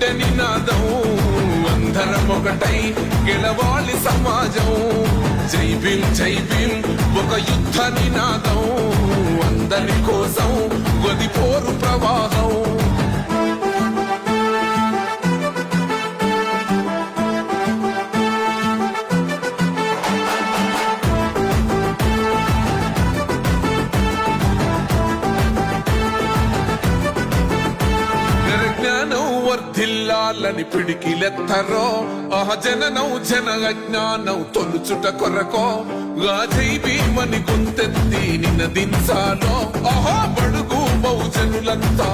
గుండె నినాదం అందరం ఒకటై గెలవాలి సమాజం జై భీమ్ ఒక యుద్ధ నినాదం అందరి కోసం గది పోరు ప్రవాహం వర్ధిల్లాలని పిడికిలెత్తరో జననం జన అజ్ఞానం తొలుచుట కొరకో జై భీమని గొంతెత్తి నినదించాలో బడుగు బహుజనులంతా